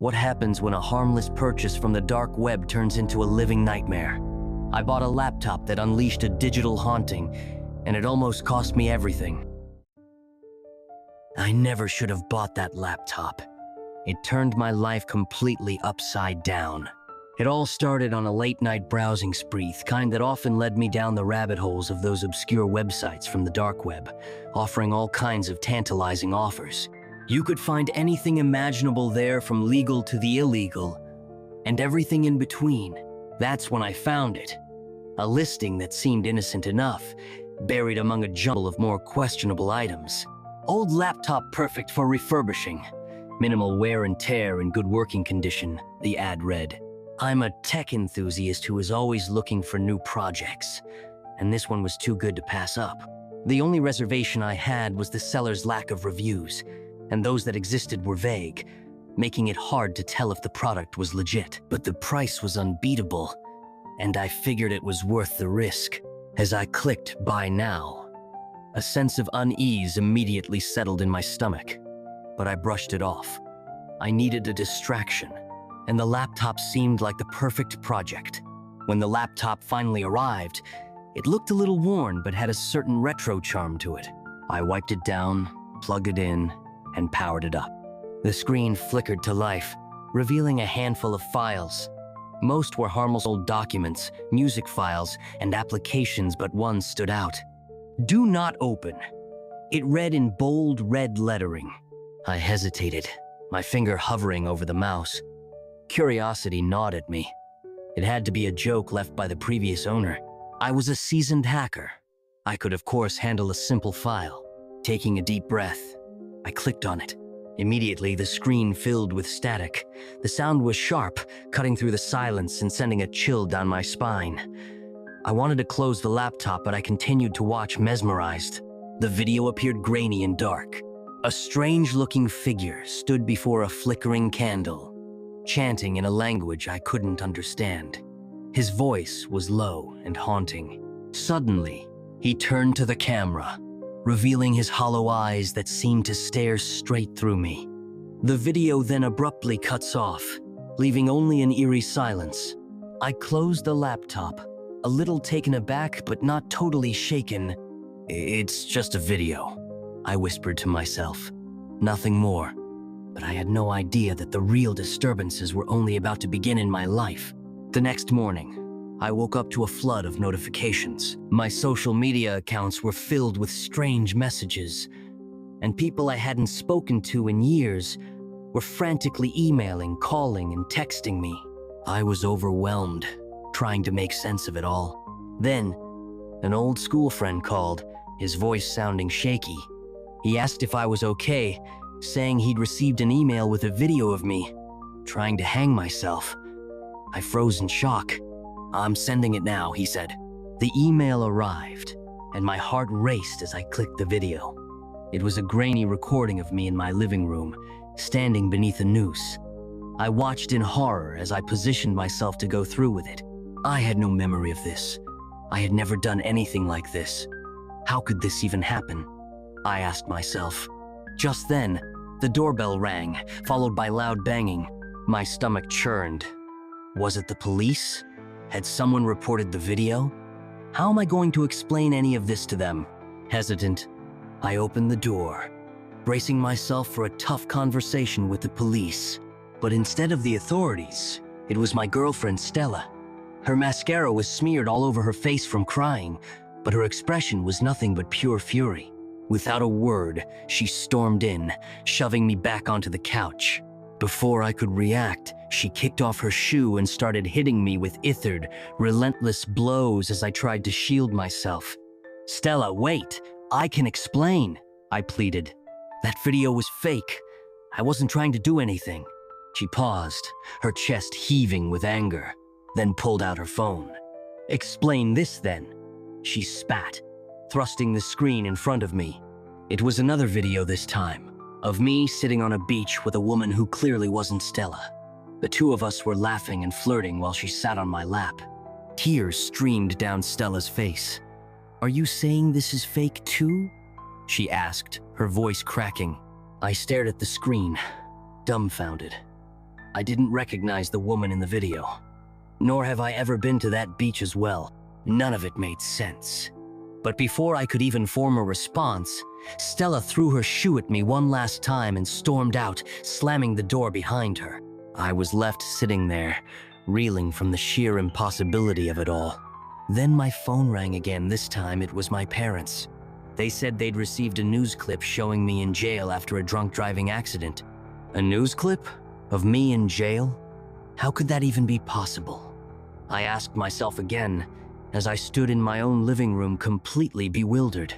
What happens when a harmless purchase from the dark web turns into a living nightmare? I bought a laptop that unleashed a digital haunting, and it almost cost me everything. I never should have bought that laptop. It turned my life completely upside down. It all started on a late-night browsing spree, the kind that often led me down the rabbit holes of those obscure websites from the dark web, offering all kinds of tantalizing offers. You could find anything imaginable there, from legal to the illegal, and everything in between. That's when I found it. A listing that seemed innocent enough, buried among a jumble of more questionable items. Old laptop perfect for refurbishing. Minimal wear and tear in good working condition, the ad read. I'm a tech enthusiast who is always looking for new projects, and this one was too good to pass up. The only reservation I had was the seller's lack of reviews, and those that existed were vague, making it hard to tell if the product was legit. But the price was unbeatable, and I figured it was worth the risk. As I clicked buy now, a sense of unease immediately settled in my stomach, but I brushed it off. I needed a distraction, and the laptop seemed like the perfect project. When the laptop finally arrived, it looked a little worn but had a certain retro charm to it. I wiped it down, plugged it in, and powered it up. The screen flickered to life, revealing a handful of files. Most were harmless old documents, music files, and applications, but one stood out. "Do not open." It read in bold red lettering. I hesitated, my finger hovering over the mouse. Curiosity gnawed at me. It had to be a joke left by the previous owner. I was a seasoned hacker. I could, of course, handle a simple file. Taking a deep breath, I clicked on it. Immediately, the screen filled with static. The sound was sharp, cutting through the silence and sending a chill down my spine. I wanted to close the laptop, but I continued to watch, mesmerized. The video appeared grainy and dark. A strange-looking figure stood before a flickering candle, chanting in a language I couldn't understand. His voice was low and haunting. Suddenly, he turned to the camera, revealing his hollow eyes that seemed to stare straight through me. The video then abruptly cuts off, leaving only an eerie silence. I closed the laptop, a little taken aback but not totally shaken. "It's just a video," I whispered to myself. Nothing more. But I had no idea that the real disturbances were only about to begin in my life. The next morning, I woke up to a flood of notifications. My social media accounts were filled with strange messages, and people I hadn't spoken to in years were frantically emailing, calling, and texting me. I was overwhelmed, trying to make sense of it all. Then, an old school friend called, his voice sounding shaky. He asked if I was okay, saying he'd received an email with a video of me trying to hang myself. I froze in shock. "I'm sending it now," he said. The email arrived, and my heart raced as I clicked the video. It was a grainy recording of me in my living room, standing beneath a noose. I watched in horror as I positioned myself to go through with it. I had no memory of this. I had never done anything like this. How could this even happen? I asked myself. Just then, the doorbell rang, followed by loud banging. My stomach churned. Was it the police? Had someone reported the video? How am I going to explain any of this to them? Hesitant, I opened the door, bracing myself for a tough conversation with the police. But instead of the authorities, it was my girlfriend Stella. Her mascara was smeared all over her face from crying, but her expression was nothing but pure fury. Without a word, she stormed in, shoving me back onto the couch. Before I could react, she kicked off her shoe and started hitting me with ithered, relentless blows as I tried to shield myself. "Stella, wait, I can explain," I pleaded. "That video was fake. I wasn't trying to do anything." She paused, her chest heaving with anger, then pulled out her phone. "Explain this then," she spat, thrusting the screen in front of me. It was another video this time, of me sitting on a beach with a woman who clearly wasn't Stella. The two of us were laughing and flirting while she sat on my lap. Tears streamed down Stella's face. "Are you saying this is fake too?" she asked, her voice cracking. I stared at the screen, dumbfounded. I didn't recognize the woman in the video. Nor have I ever been to that beach as well. None of it made sense. But before I could even form a response, Stella threw her shoe at me one last time and stormed out, slamming the door behind her. I was left sitting there, reeling from the sheer impossibility of it all. Then my phone rang again. This time it was my parents. They said they'd received a news clip showing me in jail after a drunk driving accident. A news clip? Of me in jail? How could that even be possible? I asked myself again, as I stood in my own living room completely bewildered.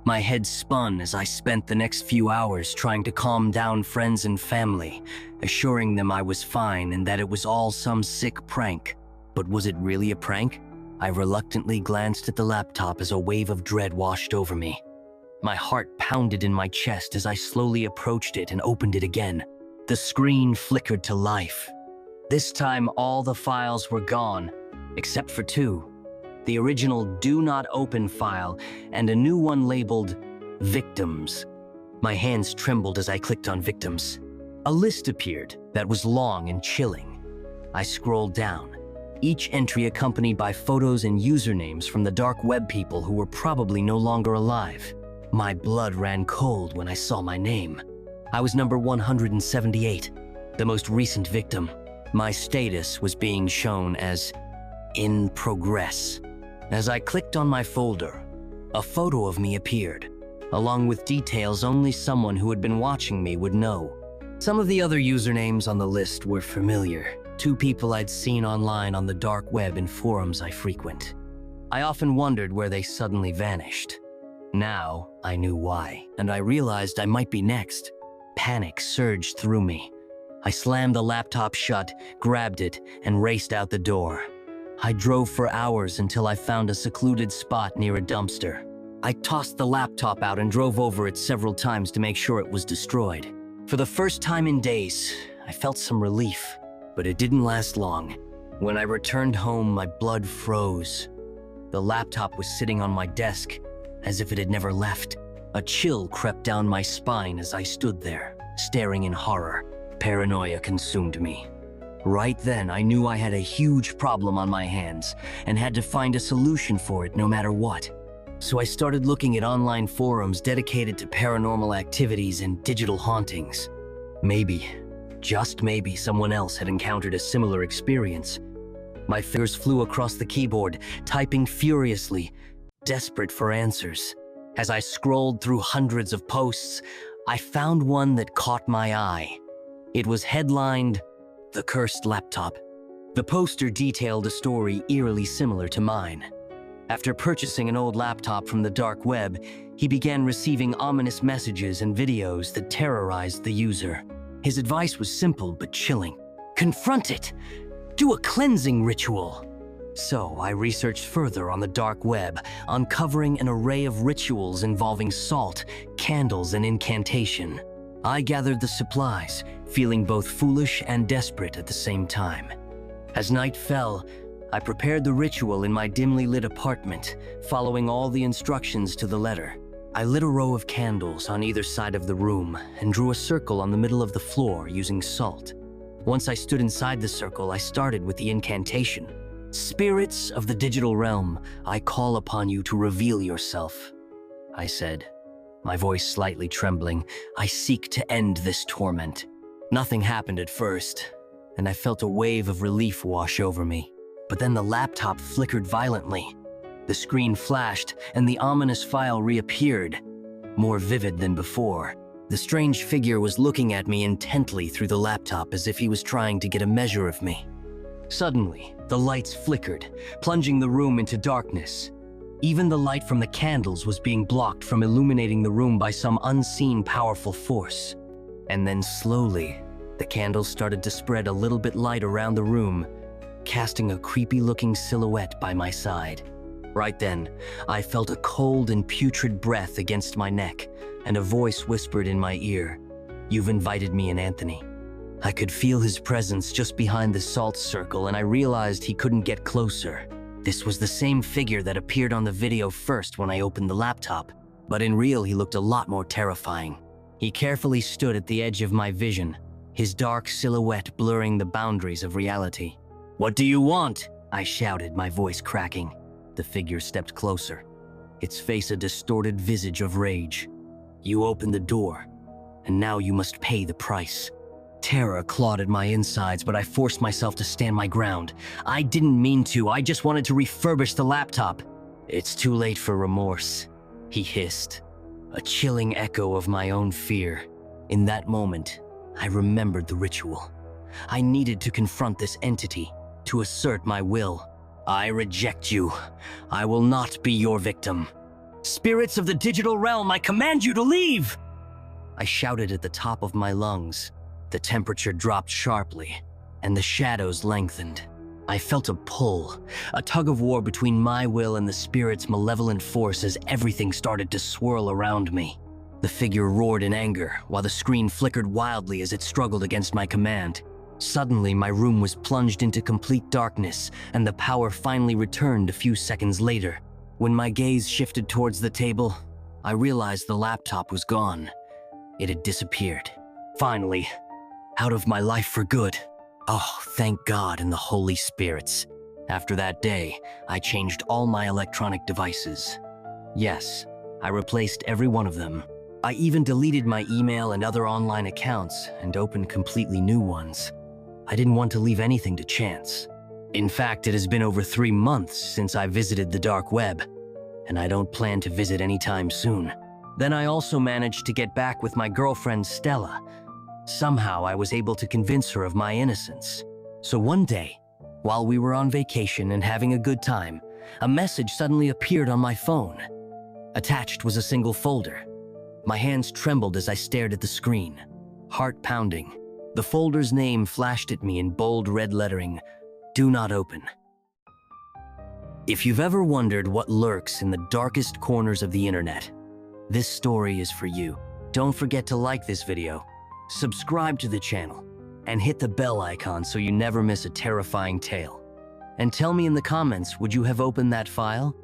My head spun as I spent the next few hours trying to calm down friends and family, assuring them I was fine and that it was all some sick prank. But was it really a prank? I reluctantly glanced at the laptop as a wave of dread washed over me. My heart pounded in my chest as I slowly approached it and opened it again. The screen flickered to life. This time all the files were gone, except for two. The original Do Not Open file and a new one labeled Victims. My hands trembled as I clicked on Victims. A list appeared that was long and chilling. I scrolled down, each entry accompanied by photos and usernames from the dark web people who were probably no longer alive. My blood ran cold when I saw my name. I was number 178, the most recent victim. My status was being shown as in progress. As I clicked on my folder, a photo of me appeared, along with details only someone who had been watching me would know. Some of the other usernames on the list were familiar. Two people I'd seen online on the dark web in forums I frequent. I often wondered where they suddenly vanished. Now I knew why, and I realized I might be next. Panic surged through me. I slammed the laptop shut, grabbed it, and raced out the door. I drove for hours until I found a secluded spot near a dumpster. I tossed the laptop out and drove over it several times to make sure it was destroyed. For the first time in days, I felt some relief, but it didn't last long. When I returned home, my blood froze. The laptop was sitting on my desk, as if it had never left. A chill crept down my spine as I stood there, staring in horror. Paranoia consumed me. Right then, I knew I had a huge problem on my hands and had to find a solution for it no matter what. So I started looking at online forums dedicated to paranormal activities and digital hauntings. Maybe, just maybe, someone else had encountered a similar experience. My fingers flew across the keyboard, typing furiously, desperate for answers. As I scrolled through hundreds of posts, I found one that caught my eye. It was headlined, "The Cursed Laptop." The poster detailed a story eerily similar to mine. After purchasing an old laptop from the dark web, he began receiving ominous messages and videos that terrorized the user. His advice was simple but chilling. Confront it! Do a cleansing ritual! So I researched further on the dark web, uncovering an array of rituals involving salt, candles, and incantation. I gathered the supplies, feeling both foolish and desperate at the same time. As night fell, I prepared the ritual in my dimly lit apartment, following all the instructions to the letter. I lit a row of candles on either side of the room and drew a circle on the middle of the floor using salt. Once I stood inside the circle, I started with the incantation. "Spirits of the digital realm, I call upon you to reveal yourself," I said, my voice slightly trembling. "I seek to end this torment." Nothing happened at first, and I felt a wave of relief wash over me. But then the laptop flickered violently. The screen flashed, and the ominous file reappeared, more vivid than before. The strange figure was looking at me intently through the laptop as if he was trying to get a measure of me. Suddenly, the lights flickered, plunging the room into darkness. Even the light from the candles was being blocked from illuminating the room by some unseen powerful force. And then slowly, the candles started to spread a little bit light around the room, casting a creepy-looking silhouette by my side. Right then, I felt a cold and putrid breath against my neck, and a voice whispered in my ear, "You've invited me in, Anthony." I could feel his presence just behind the salt circle, and I realized he couldn't get closer. This was the same figure that appeared on the video first when I opened the laptop, but in real he looked a lot more terrifying. He carefully stood at the edge of my vision, his dark silhouette blurring the boundaries of reality. "What do you want?" I shouted, my voice cracking. The figure stepped closer, its face a distorted visage of rage. "You opened the door, and now you must pay the price." Terror clawed at my insides, but I forced myself to stand my ground. I didn't mean to, I just wanted to refurbish the laptop. "It's too late for remorse," he hissed, a chilling echo of my own fear. In that moment, I remembered the ritual. I needed to confront this entity, to assert my will. "I reject you. I will not be your victim. Spirits of the digital realm, I command you to leave!" I shouted at the top of my lungs. The temperature dropped sharply, and the shadows lengthened. I felt a pull, a tug-of-war between my will and the spirit's malevolent force as everything started to swirl around me. The figure roared in anger, while the screen flickered wildly as it struggled against my command. Suddenly, my room was plunged into complete darkness, and the power finally returned a few seconds later. When my gaze shifted towards the table, I realized the laptop was gone. It had disappeared. Finally, out of my life for good. Oh, thank God and the Holy Spirits. After that day, I changed all my electronic devices. Yes, I replaced every one of them. I even deleted my email and other online accounts and opened completely new ones. I didn't want to leave anything to chance. In fact, it has been over 3 months since I visited the dark web, and I don't plan to visit anytime soon. Then I also managed to get back with my girlfriend Stella. Somehow I was able to convince her of my innocence. So one day, while we were on vacation and having a good time, a message suddenly appeared on my phone. Attached was a single folder. My hands trembled as I stared at the screen, heart pounding. The folder's name flashed at me in bold red lettering, "Do not open." If you've ever wondered what lurks in the darkest corners of the internet, this story is for you. Don't forget to like this video, subscribe to the channel, and hit the bell icon so you never miss a terrifying tale. And tell me in the comments, would you have opened that file?